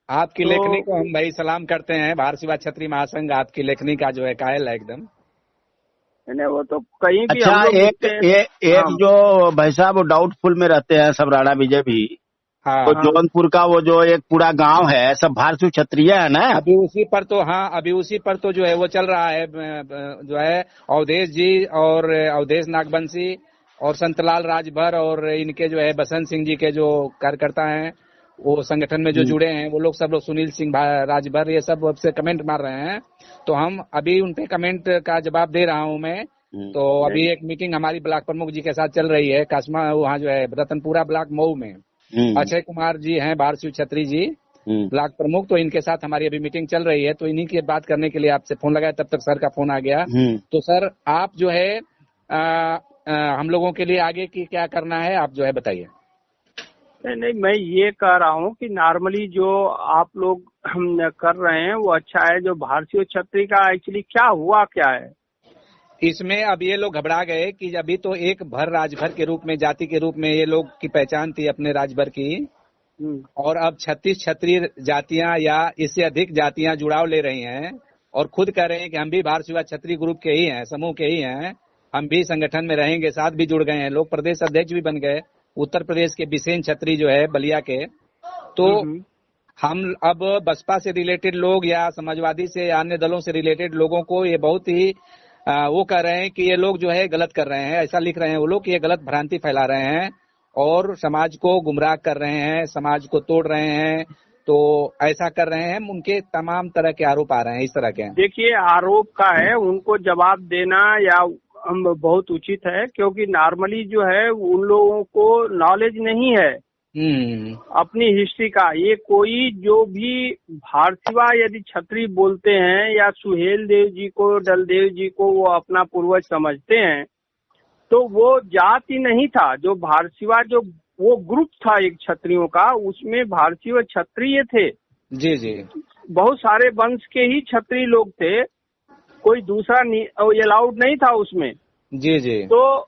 आपकी तो लेखनी को हम भाई सलाम करते हैं। भारत सेवा क्षत्रिय महासंघ आपकी लेखनी का जो है कायल है एकदम। नहीं, वो तो कहीं भी अच्छा, हम लोग एक लिखते हैं। एक हाँ जो भाई साहब वो डाउटफुल में रहते हैं सब, राणा विजय भी, तो हाँ, हाँ। जौनपुर का वो जो एक पूरा गांव है सब भारतीय क्षत्रिय है ना? अभी उसी पर तो, हाँ अभी उसी पर तो जो है वो चल रहा है, जो है अवधेश जी और अवधेश नागवंशी और संतलाल राजभर और इनके जो है बसंत सिंह जी के जो कार्यकर्ता हैं, वो संगठन में जो जुड़े हैं, वो लोग सब लोग, सुनील सिंह राजभर, ये सब से कमेंट मार रहे हैं। तो हम अभी उनके कमेंट का जवाब दे रहा हूं मैं। तो अभी एक मीटिंग हमारी ब्लॉक प्रमुख जी के साथ चल रही है कासमा, वहाँ जो है रतनपुरा ब्लॉक मऊ में। अक्षय कुमार जी हैं भारत छत्री जी ब्लॉक प्रमुख, तो इनके साथ हमारी अभी मीटिंग चल रही है। तो इन्हीं की बात करने के लिए आपसे फोन लगाया, तब तक सर का फोन आ गया। तो सर आप जो है हम लोगों के लिए आगे की क्या करना है, आप जो है बताइए। नहीं, मैं ये कह रहा हूँ कि नॉर्मली जो आप लोग कर रहे हैं वो अच्छा है। जो भारतीय क्षत्रिय का एक्चुअली क्या हुआ क्या है इसमें अब ये लोग घबरा गए कि अभी तो एक भर राजभर के रूप में, जाति के रूप में ये लोग की पहचान थी अपने राजभर की, और अब 36 क्षत्रिय जातियां या इससे अधिक जातियां जुड़ाव ले रही हैं और खुद कह रहे हैं कि हम भी भारत सेवा क्षत्रिय ग्रुप के ही हैं, समूह के ही हैं, हम भी संगठन में रहेंगे, साथ भी जुड़ गए हैं लोग, प्रदेश अध्यक्ष भी बन गए उत्तर प्रदेश के बिसेन क्षत्रिय जो है बलिया के। तो हम अब बसपा से रिलेटेड लोग या समाजवादी से या अन्य दलों से रिलेटेड लोगों को ये बहुत ही वो कह रहे हैं कि ये लोग जो है गलत कर रहे हैं, ऐसा लिख रहे हैं वो लोग कि ये गलत भ्रांति फैला रहे हैं और समाज को गुमराह कर रहे हैं, समाज को तोड़ रहे हैं, तो ऐसा कर रहे हैं। उनके तमाम तरह के आरोप आ रहे हैं इस तरह के। देखिए, आरोप का है, उनको जवाब देना या बहुत उचित है, क्योंकि नॉर्मली जो है उन लोगों को नॉलेज नहीं है अपनी हिस्ट्री का। ये कोई जो भी भारतीय यदि क्षत्रिय बोलते हैं या सुहेल देव जी को, दलदेव जी को वो अपना पूर्वज समझते हैं, तो वो जाति नहीं था। जो भारतीय जो वो ग्रुप था एक क्षत्रियों का, उसमें भारतीय क्षत्रिय थे। जी जी, बहुत सारे वंश के ही क्षत्रिय लोग थे, कोई दूसरा अलाउड नहीं था उसमें। जी जी। तो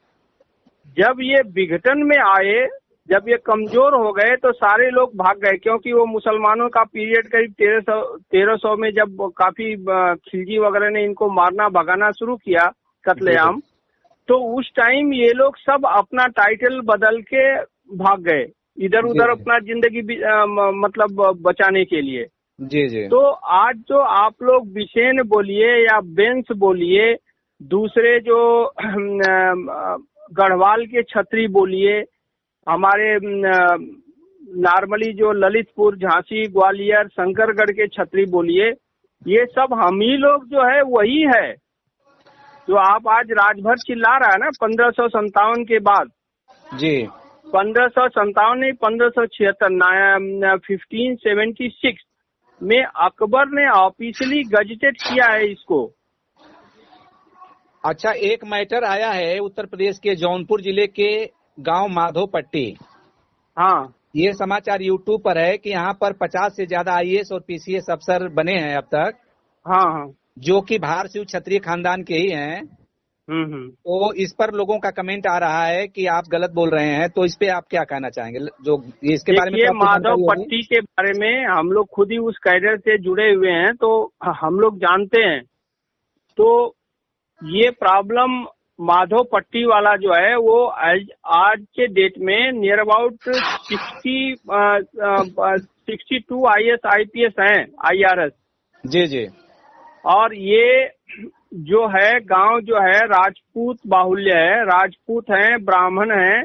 जब ये विघटन में आए, जब ये कमजोर हो गए तो सारे लोग भाग गए, क्योंकि वो मुसलमानों का पीरियड करीब 1300 में जब काफी खिलजी वगैरह ने इनको मारना भगाना शुरू किया, कत्लेआम, तो उस टाइम ये लोग सब अपना टाइटल बदल के भाग गए इधर उधर अपना जिंदगी मतलब बचाने के लिए। जी जी। तो आज जो आप लोग बिसेन बोलिए या बेंस बोलिए, दूसरे जो गढ़वाल के छत्री बोलिए, हमारे नॉर्मली जो ललितपुर, झांसी, ग्वालियर, शंकरगढ़ के छत्री बोलिए, ये सब हम ही लोग जो है वही है। जो आप आज राजभर चिल्ला रहा है ना 1557 के बाद, जी 1557 नहीं 1576 1576 में अकबर ने ऑफिशियली गजटेड किया है इसको। अच्छा, एक मैटर आया है उत्तर प्रदेश के जौनपुर जिले के गांव माधोपट्टी। हाँ, ये समाचार यूट्यूब पर है कि यहाँ पर 50 से ज्यादा आईएएस और पीसीएस अफसर बने हैं अब तक। हाँ हाँ, जो कि भारतीय क्षत्रिय खानदान के ही हैं। तो इस पर लोगों का कमेंट आ रहा है कि आप गलत बोल रहे हैं, तो इस पे आप क्या कहना चाहेंगे? जो इसके बारे में माधवपट्टी के बारे में हम लोग खुद ही उस कैडर से जुड़े हुए हैं, तो हम लोग जानते हैं। तो ये प्रॉब्लम माधवपट्टी वाला जो है वो आज के डेट में नियर अबाउट 62 आईएएस आईपीएस हैं, आईआरएस। जी जी। और ये जो है गांव जो है राजपूत बाहुल्य है, राजपूत हैं, ब्राह्मण हैं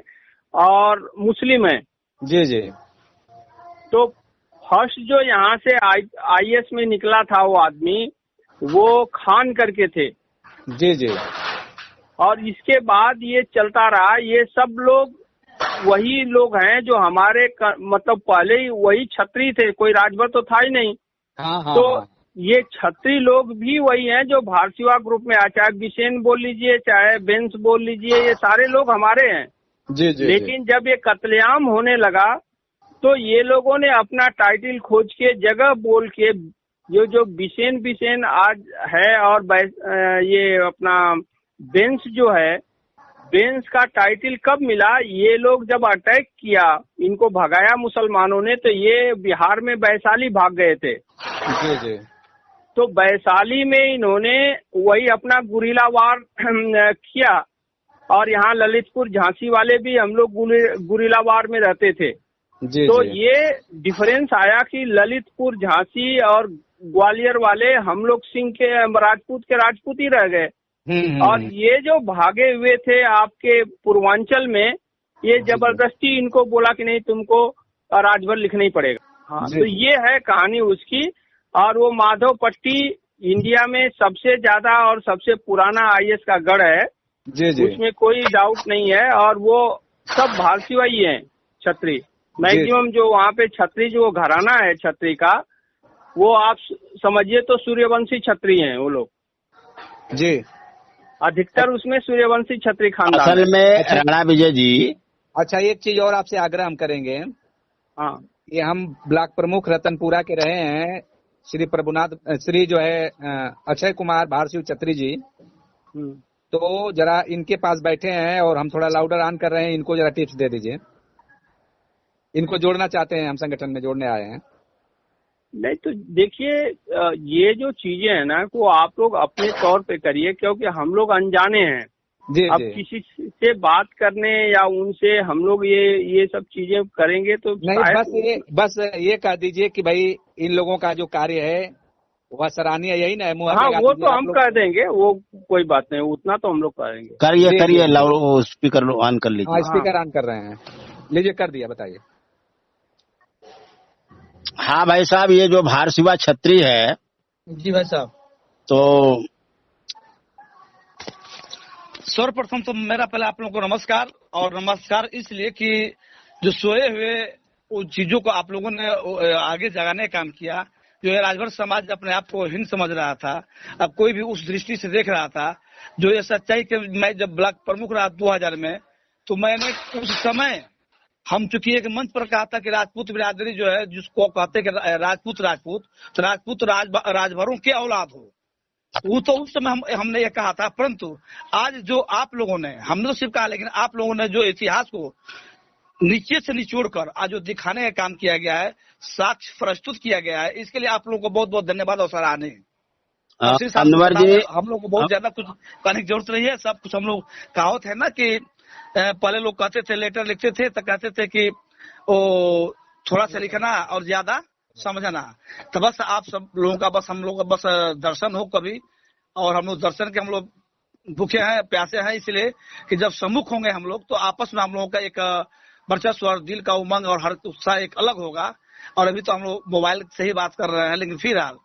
और मुस्लिम हैं। जी जी। तो फर्स्ट जो यहाँ से आईएएस में निकला था वो आदमी, वो खान करके थे। जी जी। और इसके बाद ये चलता रहा, ये सब लोग वही लोग हैं जो हमारे मतलब पहले ही वही क्षत्रिय थे, कोई राजभर तो था ही नहीं। हाँ हाँ। तो ये क्षत्रिय लोग भी वही हैं जो भारतीय ग्रुप में आए, चाहे बिसेन बोल लीजिए, चाहे बेंस बोल लीजिए, ये सारे लोग हमारे हैं। जी जी। लेकिन जब ये कत्लेआम होने लगा तो ये लोगों ने अपना टाइटल खोज के जगह बोल के जो बिसेन आज है और ये अपना बेंस जो है बेंस का टाइटल कब मिला? ये लोग जब अटैक किया, इनको भगाया मुसलमानों ने, तो ये बिहार में वैशाली भाग गए थे। जी जी। तो वैशाली में इन्होंने वही अपना गुरिल्ला वार किया, और यहाँ ललितपुर झांसी वाले भी हम लोग गुरिल्ला वार में रहते थे। जी तो जी। ये डिफरेंस आया कि ललितपुर झांसी और ग्वालियर वाले हम लोग सिंह के राजपूत ही रह गए। और ये जो भागे हुए थे आपके पूर्वांचल में, ये जबरदस्ती इनको बोला कि नहीं तुमको राजभर लिखना ही पड़ेगा। हाँ, तो ये है कहानी उसकी। और वो माधव पट्टी इंडिया में सबसे ज्यादा और सबसे पुराना आईएएस का गढ़ है। जी जी। उसमें कोई डाउट नहीं है। और वो सब भारतीय ही है, छत्री। मैक्सिमम जो वहाँ पे छत्री जो घराना है छत्री का, वो आप समझिए तो सूर्यवंशी छत्री हैं वो लोग जी। अधिकतर उसमें सूर्यवंशी छत्री खानदान। असल में राणा विजय जी, अच्छा एक चीज और आपसे आग्रह हम करेंगे। हाँ, ये हम ब्लॉक प्रमुख रतनपुरा के रहे हैं श्री जो है अक्षय कुमार भारसिंह छत्री जी। तो जरा इनके पास बैठे हैं और हम थोड़ा लाउडर ऑन कर रहे हैं, इनको जरा टिप्स दे दीजिए। इनको जोड़ना चाहते हैं, हम संगठन में जोड़ने आए हैं। नहीं तो देखिए, ये जो चीजें हैं ना, वो आप लोग अपने तौर पे करिए, क्योंकि हम लोग अनजाने हैं। जी अब जी। किसी से बात करने या उनसे हम लोग ये सब चीजें करेंगे तो नहीं, बस ये कह दीजिए कि भाई इन लोगों का जो कार्य है वह सराहनीय, यही ना है। हाँ, वो तो हम कह देंगे, वो कोई बात नहीं, उतना तो हम लोग करेंगे। करिए स्पीकर ऑन कर लीजिए। हाँ, स्पीकर ऑन कर रहे हैं। लीजिए, कर दिया, बताइए। हाँ भाई साहब, ये जो भारसिवा छत्री है। जी भाई साहब। तो सर्वप्रथम तो मेरा पहले आप लोगों को नमस्कार, और नमस्कार इसलिए कि जो सोए हुए उन चीजों को आप लोगों ने आगे जगाने का काम किया। जो है राजभर समाज अपने आप को हीन समझ रहा था, अब कोई भी उस दृष्टि से देख रहा था। जो ये सच्चाई के, मैं जब ब्लॉक प्रमुख रहा 2000 में, तो मैंने उस समय हम चूंकि एक मंच पर कहा था कि राजपूत बिरादरी जो है, जिसको कहते कि राजपूत तो राजपूत राजभरों के औलाद हो, वो तो उस समय हमने ये कहा था। परंतु आज जो आप लोगों ने, हमने तो सिर्फ कहा, लेकिन आप लोगों ने जो इतिहास को नीचे से निचोड़ कर आज जो दिखाने का काम किया गया है, साक्ष्य प्रस्तुत किया गया है, इसके लिए आप लोगों को बहुत बहुत धन्यवाद और सराहनीय। अनवर जी, हम लोग को बहुत ज्यादा कुछ कहने की जरूरत नहीं है, सब कुछ हम लोग कहावत है ना कि पहले लोग कहते थे, लेटर लिखते थे तो कहते थे कि वो थोड़ा सा लिखना और ज्यादा समझना। तो बस आप सब लोगों का, बस हम लोग का बस दर्शन हो कभी, और हम लोग दर्शन के हम लोग भूखे हैं, प्यासे हैं, इसलिए कि जब सम्मुख होंगे हम लोग तो आपस में हम लोगों का एक वर्चस्व और दिल का उमंग और हर उत्साह एक अलग होगा। और अभी तो हम लोग मोबाइल से ही बात कर रहे हैं, लेकिन फिलहाल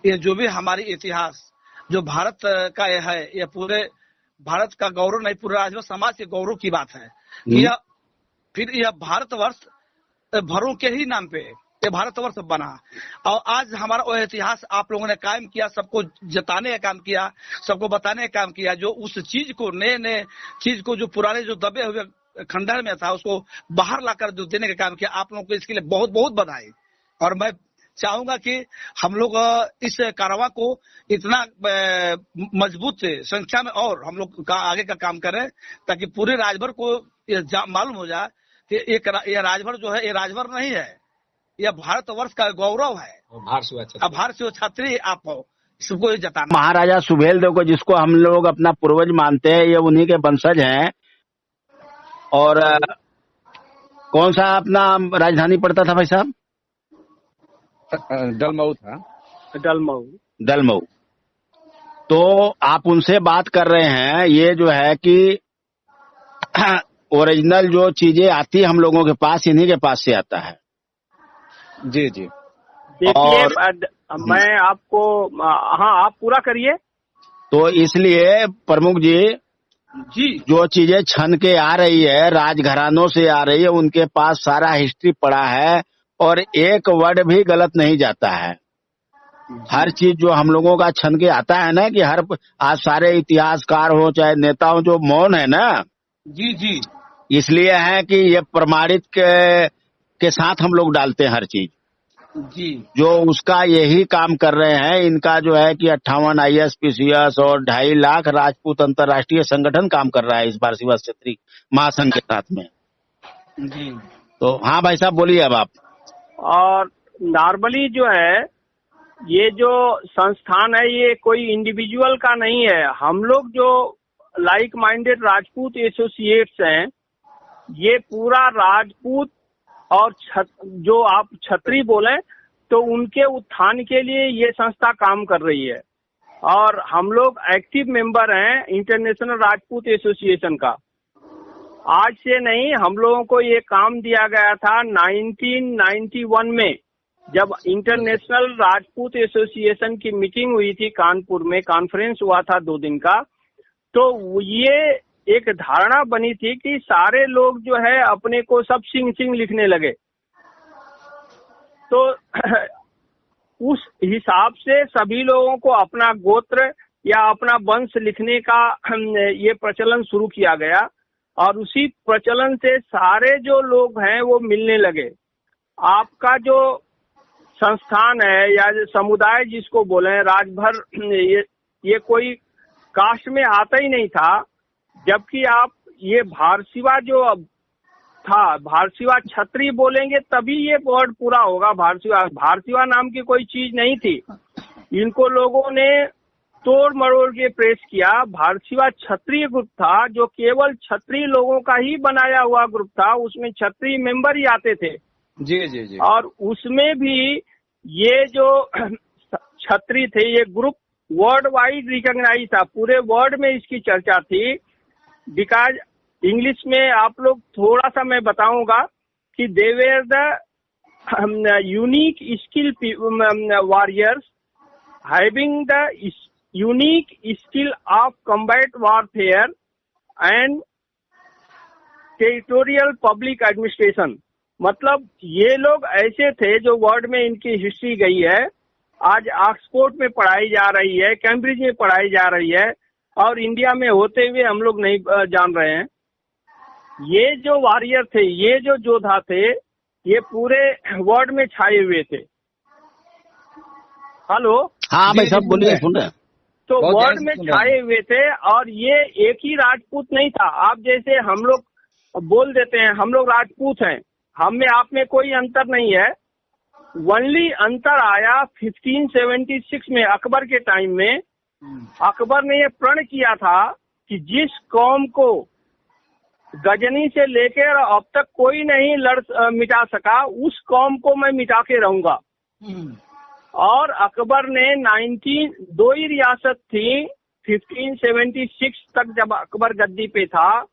ये जो भी हमारी इतिहास जो भारत का ये है, ये पूरे भारत का गौरव नहीं, पूरे राजभर समाज के गौरव की बात है। यह भारतवर्ष भरों के ही नाम पे ये भारतवर्ष बना, और आज हमारा वो इतिहास आप लोगों ने कायम किया, सबको जताने का काम किया, सबको बताने का काम किया। जो उस चीज को, नए चीज को, जो पुराने जो दबे हुए खंडहर में था, उसको बाहर लाकर जो देने का काम किया, आप लोगों को इसके लिए बहुत बहुत बधाई। और मैं चाहूंगा कि हम लोग इस कारवां को इतना मजबूत संख्या में और हम लोग आगे का काम करें, ताकि पूरे राजभर को मालूम हो जाए कि ये राजभर जो है, ये राजभर नहीं है, यह भारतवर्ष का गौरव है। भारसिवा छत्री आप हो, सबको जताना। महाराजा सुहेलदेव को, जिसको हम लोग अपना पूर्वज मानते हैं, ये उन्हीं के वंशज हैं। और कौन सा अपना राजधानी पड़ता था भाई साहब? दलमऊ था। दलमऊ। तो आप उनसे बात कर रहे हैं, ये जो है कि ओरिजिनल जो चीजें आती है हम लोगों के पास, इन्हीं के पास से आता है। जी जी। देखिए, मैं आपको, हाँ आप पूरा करिए। तो इसलिए प्रमुख जी, जो चीजें छन के आ रही है, राजघरानों से आ रही है, उनके पास सारा हिस्ट्री पड़ा है, और एक वर्ड भी गलत नहीं जाता है। हर चीज जो हम लोगों का छन के आता है ना, कि हर आज सारे इतिहासकार हो चाहे नेता हो, जो मौन है ना, जी, इसलिए है कि ये प्रमाणित के साथ हम लोग डालते हैं हर चीज। जी, जो उसका यही काम कर रहे हैं। इनका जो है कि 58 IAS PCS और 2.5 लाख राजपूत अंतर्राष्ट्रीय संगठन काम कर रहा है इस बार शिवा क्षेत्रीय महासंघ के साथ में। जी, तो हाँ भाई साहब बोलिए अब आप। और नॉर्मली जो है ये जो संस्थान है ये कोई इंडिविजुअल का नहीं है। हम लोग जो लाइक माइंडेड राजपूत एसोसिएट्स हैं, ये पूरा राजपूत और जो आप छत्री बोले तो उनके उत्थान के लिए ये संस्था काम कर रही है। और हम लोग एक्टिव मेंबर हैं इंटरनेशनल राजपूत एसोसिएशन का। आज से नहीं, हम लोगों को ये काम दिया गया था 1991 में, जब इंटरनेशनल राजपूत एसोसिएशन की मीटिंग हुई थी कानपुर में, कॉन्फ्रेंस हुआ था 2 दिन का। तो ये एक धारणा बनी थी कि सारे लोग जो है अपने को सब सिंह लिखने लगे। तो उस हिसाब से सभी लोगों को अपना गोत्र या अपना वंश लिखने का ये प्रचलन शुरू किया गया और उसी प्रचलन से सारे जो लोग हैं वो मिलने लगे। आपका जो संस्थान है या समुदाय जिसको बोले राजभर, ये कोई कास्ट में आता ही नहीं था। जबकि आप ये भारसिवा जो था, भारसिवा छत्री बोलेंगे तभी ये वर्ड पूरा होगा। भारसिवा नाम की कोई चीज नहीं थी। इनको लोगों ने तोड़ मरोड़ के प्रेस किया। भारसिवा क्षत्रिय ग्रुप था जो केवल क्षत्रिय लोगों का ही बनाया हुआ ग्रुप था। उसमें क्षत्रिय मेंबर ही आते थे। जी जी जी। और उसमें भी ये जो क्षत्रिय थे, ये ग्रुप वर्ल्ड वाइड रिकॉग्नाइज था। पूरे वर्ल्ड में इसकी चर्चा थी। बिकॉज इंग्लिश में आप लोग थोड़ा सा मैं बताऊंगा कि they were the unique skill warriors having the unique skill of combat warfare and territorial public administration. मतलब ये लोग ऐसे थे जो वर्ल्ड में इनकी हिस्ट्री गई है, आज ऑक्सफोर्ड में पढ़ाई जा रही है, कैम्ब्रिज में पढ़ाई जा रही है और इंडिया में होते हुए हम लोग नहीं जान रहे हैं। ये जो वॉरियर थे, ये जो योद्धा थे, ये पूरे वर्ल्ड में छाए हुए थे। हेलो, हाँ भाई सब बोलिए, सुन रहे हैं। तो वर्ल्ड में छाए हुए थे और ये एक ही राजपूत नहीं था। आप जैसे हम लोग बोल देते हैं हम लोग राजपूत हैं, हम में आप में कोई अंतर नहीं है। ओनली अंतर आया 1576 में, अकबर के टाइम में। अकबर ने ये प्रण किया था कि जिस कौम को गजनी से लेकर अब तक कोई नहीं मिटा सका, उस कौम को मैं मिटा के रहूंगा। और अकबर ने 2 ही रियासत थी 1576 तक जब अकबर गद्दी पे था,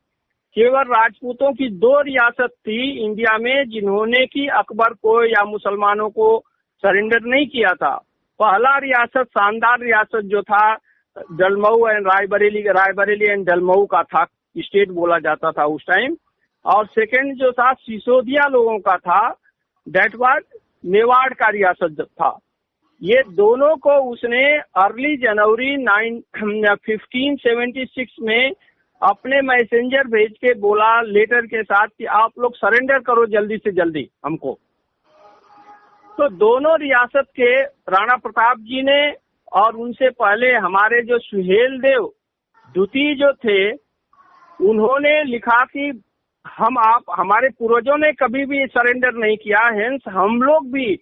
केवल राजपूतों की 2 रियासत थी इंडिया में जिन्होंने कि अकबर को या मुसलमानों को सरेंडर नहीं किया था। पहला रियासत, शानदार रियासत जो था, डलमऊ एंड रायबरेली एंड डलमऊ का था, स्टेट बोला जाता था उस टाइम। और सेकंड जो था सिसोदिया लोगों का था, दैट वाज मेवाड़ का रियासत था। ये दोनों को उसने अर्ली जनवरी 1576 में अपने मैसेंजर भेज के बोला लेटर के साथ कि आप लोग सरेंडर करो जल्दी से जल्दी हमको। तो दोनों रियासत के राणा प्रताप जी ने और उनसे पहले हमारे जो सुहेल देव द्वितीय जो थे, उन्होंने लिखा कि हमारे पूर्वजों ने कभी भी सरेंडर नहीं किया, हेंस हम लोग भी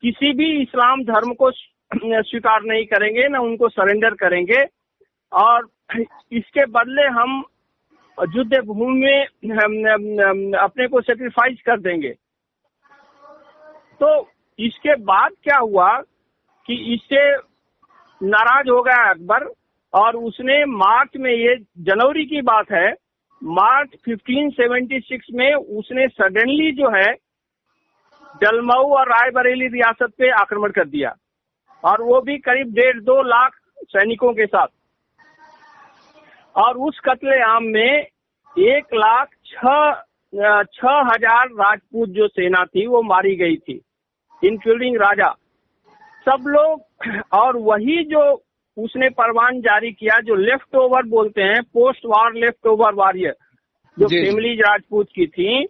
किसी भी इस्लाम धर्म को स्वीकार नहीं करेंगे, न उनको सरेंडर करेंगे और इसके बदले हम युद्ध भूमि में अपने को सेक्रीफाइस कर देंगे। तो इसके बाद क्या हुआ कि इससे नाराज हो गया अकबर और उसने मार्च में, ये जनवरी की बात है, मार्च 1576 में उसने सडनली जो है डलमऊ और रायबरेली रियासत पे आक्रमण कर दिया और वो भी करीब 1.5-2 लाख सैनिकों के साथ। और उस कत्लेआम में 1,06,000 राजपूत जो सेना थी वो मारी गई थी, इंक्लूडिंग राजा, सब लोग। और वही जो उसने परवान जारी किया, जो लेफ्ट ओवर बोलते हैं, पोस्ट वार लेफ्ट ओवर वॉरियर, जो फैमिली राजपूत की थी,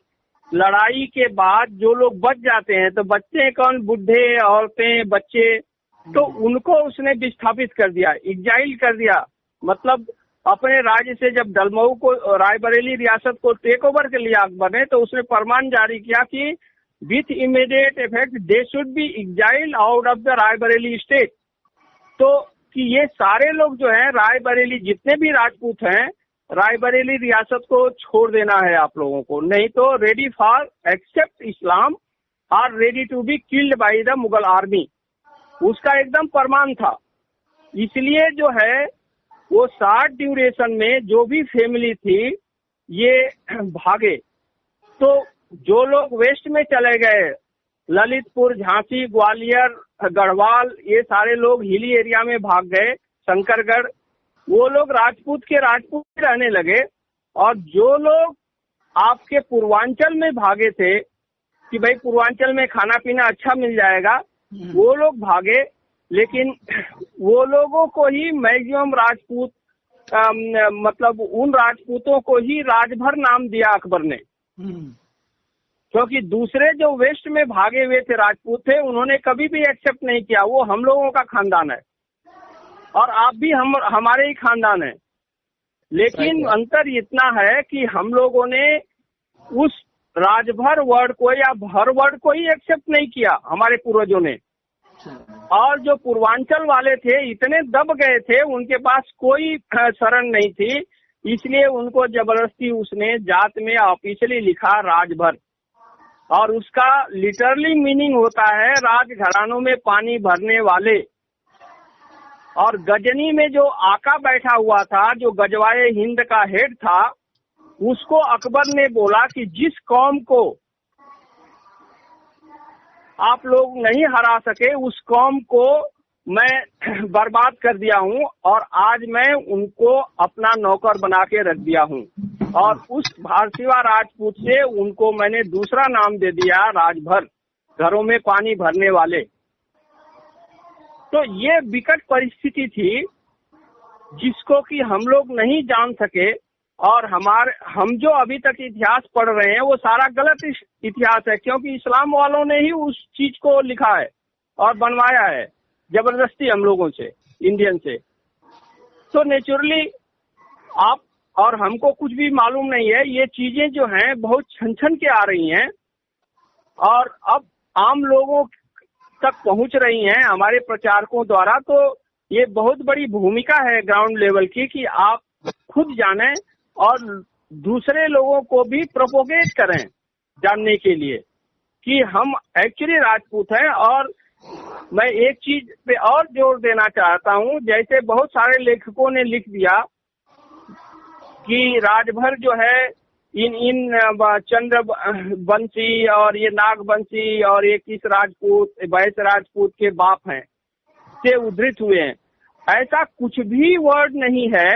लड़ाई के बाद जो लोग बच जाते हैं, तो बच्चे कौन, बुढ़े, औरतें, बच्चे, तो उनको उसने विस्थापित कर दिया, एग्जाइल कर दिया। मतलब अपने राज्य से जब डलमऊ को, रायबरेली रियासत को टेक ओवर कर लिया अकबर ने, तो उसने फरमान जारी किया कि with immediate effect they should be exile out of the Raebareli state. तो कि ये सारे लोग जो हैं रायबरेली, जितने भी राजपूत हैं, रायबरेली रियासत को छोड़ देना है आप लोगों को, नहीं तो ready for accept Islam are ready to be killed by the Mughal army. उसका एकदम फरमान था। इसलिए जो है वो शॉर्ट ड्यूरेशन में जो भी फैमिली थी ये भागे। तो जो लोग वेस्ट में चले गए, ललितपुर, झांसी, ग्वालियर, गढ़वाल, ये सारे लोग हिली एरिया में भाग गए, शंकरगढ़, वो लोग राजपूत के राजपूत रहने लगे। और जो लोग आपके पूर्वांचल में भागे थे कि भाई पूर्वांचल में खाना पीना अच्छा मिल जाएगा, वो लोग भागे। लेकिन वो लोगों को ही मैक्सिमम राजपूत, मतलब उन राजपूतों को ही राजभर नाम दिया अकबर ने, क्योंकि दूसरे जो वेस्ट में भागे हुए थे राजपूत थे, उन्होंने कभी भी एक्सेप्ट नहीं किया, वो हम लोगों का खानदान है और आप भी हमारे ही खानदान है। लेकिन अंतर इतना है कि हम लोगों ने उस राजभर वर्ड को या भर वर्ड को ही एक्सेप्ट नहीं किया हमारे पूर्वजों ने। और जो पूर्वांचल वाले थे इतने दब गए थे, उनके पास कोई शरण नहीं थी, इसलिए उनको जबरदस्ती उसने जात में ऑफिशियली लिखा राजभर। और उसका लिटरली मीनिंग होता है राजघरानों में पानी भरने वाले। और गजनी में जो आका बैठा हुआ था, जो गजवाए हिंद का हेड था, उसको अकबर ने बोला कि जिस कौम को आप लोग नहीं हरा सके, उस कौम को मैं बर्बाद कर दिया हूं और आज मैं उनको अपना नौकर बना के रख दिया हूं। और उस भारतीय राजपूत से उनको मैंने दूसरा नाम दे दिया राजभर, घरों में पानी भरने वाले। तो ये विकट परिस्थिति थी जिसको कि हम लोग नहीं जान सके। और हम जो अभी तक इतिहास पढ़ रहे हैं वो सारा गलत इतिहास है, क्योंकि इस्लाम वालों ने ही उस चीज को लिखा है और बनवाया है जबरदस्ती हम लोगों से, इंडियन से। तो नेचुरली आप और हमको कुछ भी मालूम नहीं है, ये चीजें जो हैं बहुत छन छन के आ रही हैं और अब आम लोगों तक पहुंच रही हैं हमारे प्रचारकों द्वारा। तो ये बहुत बड़ी भूमिका है ग्राउंड लेवल की कि आप खुद जानें और दूसरे लोगों को भी प्रोपोगेट करें जानने के लिए कि हम एक्चुअली राजपूत हैं। और मैं एक चीज पे और जोर देना चाहता हूं, जैसे बहुत सारे लेखकों ने लिख दिया कि राजभर जो है इन चंद्र बंसी और ये नागवंशी और ये किस राजपूत, वैश्य राजपूत के बाप हैं से उद्धृत हुए हैं। ऐसा कुछ भी वर्ड नहीं है।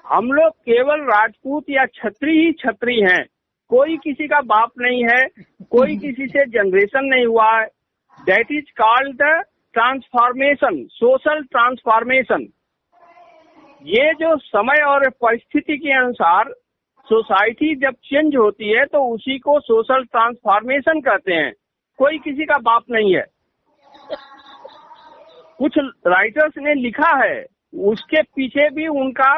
हम लोग केवल राजपूत या छत्री ही छत्री हैं, कोई किसी का बाप नहीं है, कोई किसी से जनरेशन नहीं हुआ है। That is called the transformation, social transformation. ये जो समय और परिस्थिति के अनुसार सोसाइटी जब चेंज होती है तो उसी को सोशल ट्रांसफॉर्मेशन कहते हैं। कोई किसी का बाप नहीं है। कुछ राइटर्स ने लिखा है, उसके पीछे भी उनका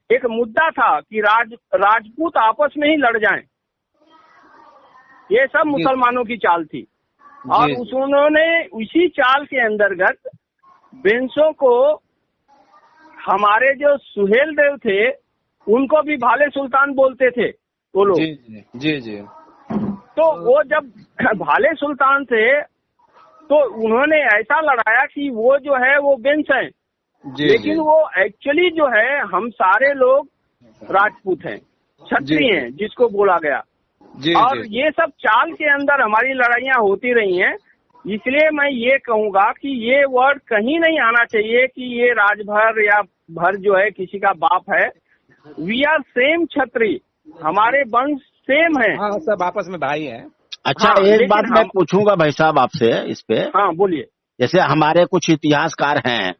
एक मुद्दा था कि राजपूत आपस में ही लड़ जाएं। ये सब मुसलमानों की चाल थी और उन्होंने उसी चाल के अंतर्गत बेंसों को, हमारे जो सुहेल देव थे उनको भी भाले सुल्तान बोलते थे वो लोग। जी। तो वो जब भाले सुल्तान थे तो उन्होंने ऐसा लड़ाया कि वो जो है वो बेंस है, लेकिन वो एक्चुअली जो है हम सारे लोग राजपूत हैं, क्षत्रिय हैं जिसको बोला गया। और ये सब चाल के अंदर हमारी लड़ाइयाँ होती रही हैं। इसलिए मैं ये कहूँगा कि ये वर्ड कहीं नहीं आना चाहिए कि ये राजभर या भर जो है किसी का बाप है। वी आर सेम छत्री, हमारे वंश सेम है। हाँ, सब आपस में भाई हैं। अच्छा, एक बात मैं पूछूंगा भाई साहब आपसे इस पे। हाँ बोलिए। जैसे हमारे कुछ इतिहासकार हैं,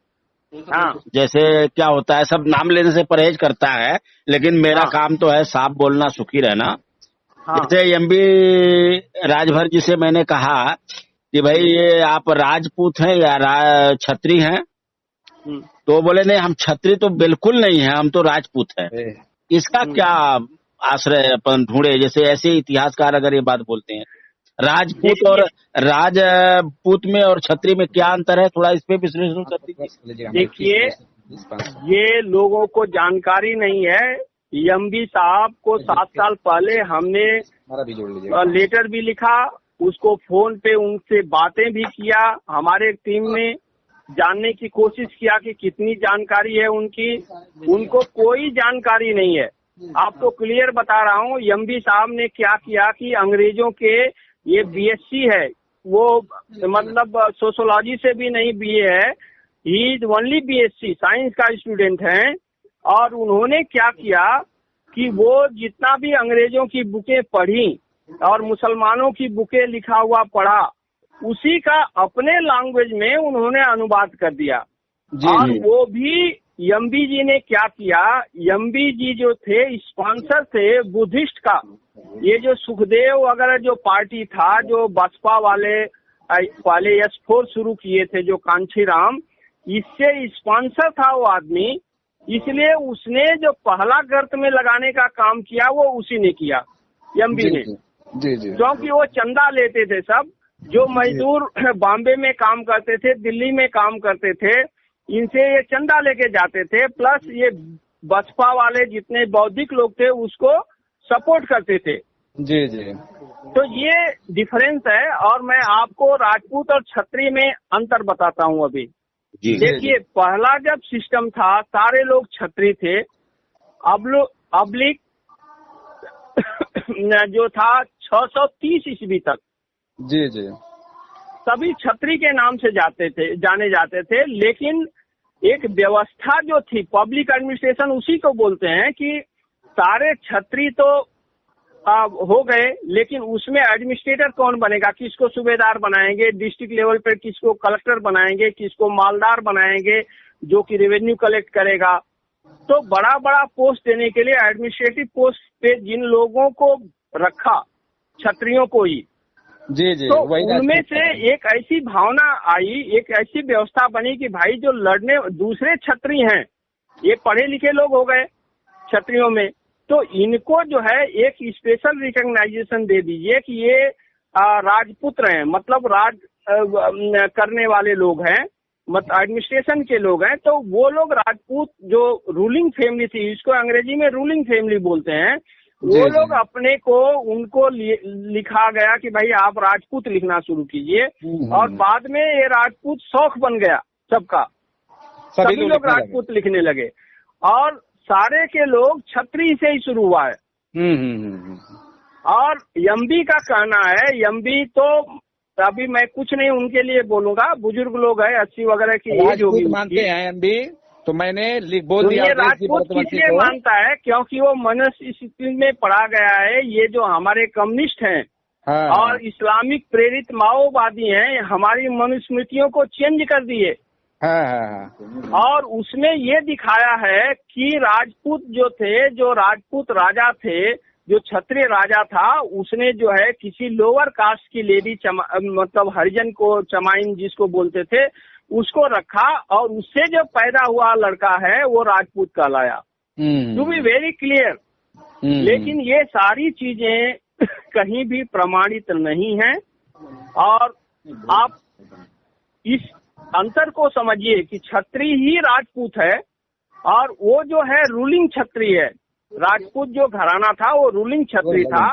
हाँ, जैसे क्या होता है, सब नाम लेने से परहेज करता है, लेकिन मेरा काम तो है साफ बोलना, सुखी रहना। हाँ। जैसे एमबी राजभर जी से मैंने कहा कि भाई ये आप राजपूत हैं या छत्री हैं, तो बोले नहीं हम छत्री तो बिल्कुल नहीं है, हम तो राजपूत हैं। इसका क्या आश्रय अपन ढूंढे? जैसे ऐसे इतिहासकार अगर ये बात बोलते हैं, राजपूत और राजपूत में और छत्री में क्या अंतर है, थोड़ा इस पे विश्लेषण कर दीजिए। देखिए, ये लोगों को जानकारी नहीं है। एमबी साहब को 7 साल पहले हमने लेटर भी लिखा, उसको फोन पे उनसे बातें भी किया। हमारे टीम ने जानने की कोशिश किया कि कितनी जानकारी है उनकी, उनको कोई जानकारी नहीं है। आपको क्लियर बता रहा हूँ, एमबी साहब ने क्या किया कि अंग्रेजों के, ये बीएससी है, वो मतलब सोशियोलॉजी से भी नहीं बीए है, he is only BSc, science का स्टूडेंट है। और उन्होंने क्या किया कि वो जितना भी अंग्रेजों की बुकें पढ़ी और मुसलमानों की बुकें लिखा हुआ पढ़ा, उसी का अपने लैंग्वेज में उन्होंने अनुवाद कर दिया। और वो भी एमबी जी ने क्या किया, एमबी जी जो थे स्पॉन्सर थे बुद्धिस्ट का। ये जो सुखदेव वगैरह जो पार्टी था, जो बसपा वाले पहले S4 शुरू किए थे, जो कांचीराम, इससे स्पॉन्सर था वो आदमी। इसलिए उसने जो पहला गर्त में लगाने का काम किया वो उसी ने किया, एमबी ने। क्योंकि वो चंदा लेते थे सब, जो मजदूर बॉम्बे में काम करते थे, दिल्ली में काम करते थे, इनसे ये चंदा लेके जाते थे। प्लस ये बसपा वाले जितने बौद्धिक लोग थे उसको सपोर्ट करते थे। तो ये डिफरेंस है। और मैं आपको राजपूत और छत्री में अंतर बताता हूँ अभी। देखिए, पहला जब सिस्टम था सारे लोग छत्री थे। अब्लिक जो था 630 ईस्वी तक सभी छत्री के नाम से जाने जाते थे। लेकिन एक व्यवस्था जो थी, पब्लिक एडमिनिस्ट्रेशन उसी को बोलते हैं, कि सारे छत्री तो हो गए, लेकिन उसमें एडमिनिस्ट्रेटर कौन बनेगा, किसको सूबेदार बनाएंगे, डिस्ट्रिक्ट लेवल पर किसको कलेक्टर बनाएंगे, किसको मालदार बनाएंगे जो कि रेवेन्यू कलेक्ट करेगा। तो बड़ा बड़ा पोस्ट देने के लिए एडमिनिस्ट्रेटिव पोस्ट पे जिन लोगों को रखा, छत्रियों को ही, तो उनमें से एक ऐसी भावना आई, एक ऐसी व्यवस्था बनी कि भाई जो लड़ने दूसरे छत्री हैं, ये पढ़े लिखे लोग हो गए छत्रियों में, तो इनको जो है एक स्पेशल रिकॉग्नाइजेशन दे दीजिए कि ये राजपुत्र हैं, मतलब राज करने वाले लोग हैं, मतलब एडमिनिस्ट्रेशन के लोग हैं। तो वो लोग राजपूत जो रूलिंग फैमिली थी, इसको अंग्रेजी में रूलिंग फैमिली बोलते हैं, वो लोग अपने को उनको लिखा गया कि भाई आप राजपूत लिखना शुरू कीजिए। और बाद में ये राजपूत शौक बन गया सबका, सभी लोग राजपूत लिखने लगे और सारे के लोग छत्री से ही शुरू हुआ है। और एमबी का कहना है, एमबी तो अभी मैं कुछ नहीं उनके लिए बोलूंगा, बुजुर्ग लोग हैं, 80 वगैरह की एज होगी, मानते हैं एमबी, तो मैंने बोल दिया। राजपूत किसलिए मानता है, क्योंकि वो मनुष्य स्थिति में पढ़ा गया है। ये जो हमारे कम्युनिस्ट हैं और इस्लामिक प्रेरित माओवादी हैं, हमारी मनुस्मृतियों को चेंज कर दिए। और उसमें ये दिखाया है कि राजपूत जो थे, जो राजपूत राजा थे, जो क्षत्रिय राजा था, उसने जो है किसी लोअर कास्ट की लेडी, मतलब हरिजन को चमाइन जिसको बोलते थे, उसको रखा और उससे जो पैदा हुआ लड़का है वो राजपूत कहलाया। To be very clear. लेकिन ये सारी चीजें कहीं भी प्रमाणित नहीं है। और आप इस अंतर को समझिए कि छत्री ही राजपूत है और वो जो है रूलिंग छत्री है। राजपूत जो घराना था वो रूलिंग छत्री था।